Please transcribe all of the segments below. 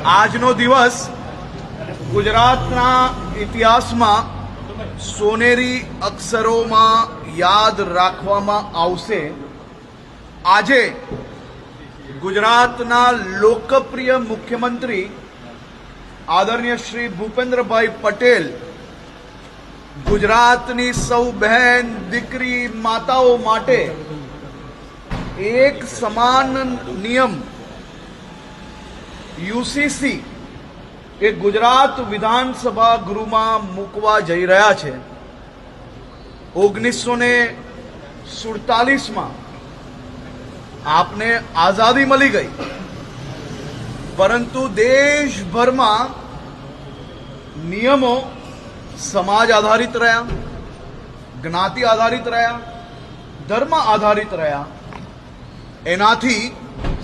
આજનો દિવસ ગુજરાતના ઇતિહાસમાં સોનેરી અક્ષરોમાં યાદ રાખવામાં આવશે। આજે ગુજરાતના લોકપ્રિય મુખ્યમંત્રી આદરણીય શ્રી ભૂપેન્દ્રભાઈ પટેલ ગુજરાતની સૌ બહેન દીકરી માતાઓ માટે એક સમાન નિયમ યુસીસી એ ગુજરાત વિધાનસભા ગૃહમાં મૂકવા જઈ રહ્યા છે। 1947માં આપને આઝાદી મળી ગઈ, પરંતુ દેશભરમાં નિયમો સમાજ આધારિત રહ્યા, જ્ઞાતિ આધારિત રહ્યા, ધર્મ આધારિત રહ્યા। એનાથી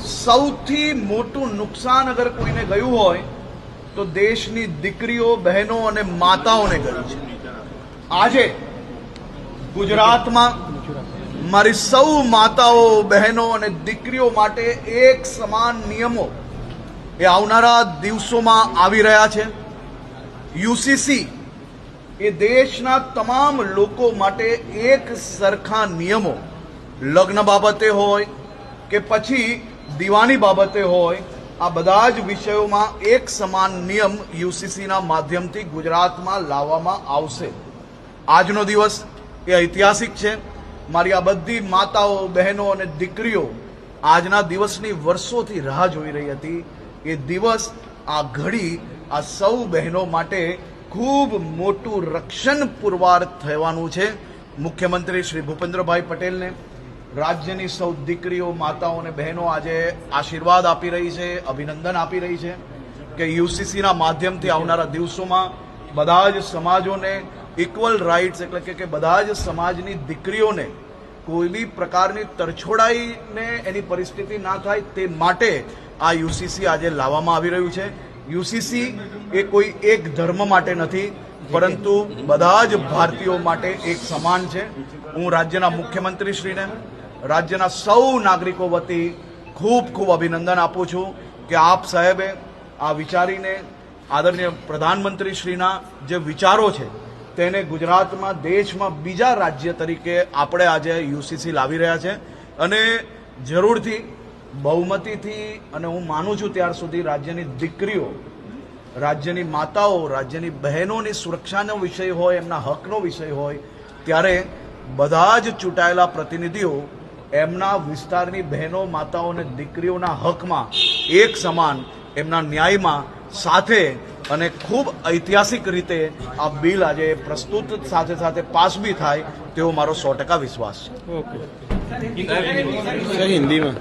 સૌથી મોટું નુકસાન અગર કોઈને ગયું હોય તો દેશની દીકરીઓ, બહેનો અને માતાઓને ગયું છે। આજે ગુજરાતમાં મારી સૌ માતાઓ, બહેનો અને દીકરીઓ માટે એક સમાન નિયમો એ આવનારા દિવસોમાં આવી રહ્યા છે। યુસીસી એ દેશના તમામ લોકો માટે એક સરખા નિયમો, લગ્ન બાબતે હોય કે પછી દીવાની બાબતે હોય, આ બધા જ વિષયોમાં એક સમાન નિયમ યુસીસીના માધ્યમથી ગુજરાતમાં લાવવામાં આવશે। આજનો દિવસ એ ઐતિહાસિક છે। મારી આ બધી માતાઓ, બહેનો અને દીકરીઓ આજના દિવસની વર્ષોથી રાહ જોઈ રહી હતી। એ દિવસ, આ ઘડી આ સૌ બહેનો માટે ખૂબ મોટું રક્ષણ પુરવાર થવાનું છે। મુખ્યમંત્રી શ્રી ભૂપેન્દ્રભાઈ પટેલને રાજ્યની સૌ દીકરીઓ, માતાઓ અને બહેનો આજે આશીર્વાદ આપી રહી છે, અભિનંદન આપી રહી છે કે યુસીસીના માધ્યમથી આવનારા દિવસોમાં બધા જ સમાજોને ઇક્વલ રાઇટ્સ, એટલે કે બધા જ સમાજની દીકરીઓને કોઈ બી પ્રકારની તરછોડાઈને એની પરિસ્થિતિ ના થાય તે માટે આ યુસીસી આજે લાવવામાં આવી રહ્યું છે। યુસીસી એ કોઈ એક ધર્મ માટે નથી, પરંતુ બધા જ ભારતીયો માટે એક સમાન છે। હું રાજ્યના મુખ્યમંત્રીશ્રીને, રાજ્યના સૌ નાગરિકો વતી ખૂબ ખૂબ અભિનંદન આપું છું કે આપ સાહેબે આ વિચારીને આદરણીય પ્રધાનમંત્રીશ્રીના જે વિચારો છે તેને ગુજરાતમાં, દેશમાં બીજા રાજ્ય તરીકે આપણે આજે યુસીસી લાવી રહ્યા છે। અને જરૂરથી બહુમતીથી, અને હું માનું છું ત્યાર સુધી રાજ્યની દીકરીઓ, રાજ્યની માતાઓ, રાજ્યની બહેનોની સુરક્ષાનો વિષય હોય, એમના હકનો વિષય હોય, ત્યારે બધા જ ચૂંટાયેલા પ્રતિનિધિઓ એમના વિસ્તારની બહેનો, માતાઓ અને દીકરીઓના હકમાં એક સમાન, એમના ન્યાયમાં સાથે અને ખૂબ ઐતિહાસિક રીતે આ બિલ આજે પ્રસ્તુત, સાથે સાથે પાસ બી થાય તેવો મારો 100% વિશ્વાસ છે। હિન્દીમાં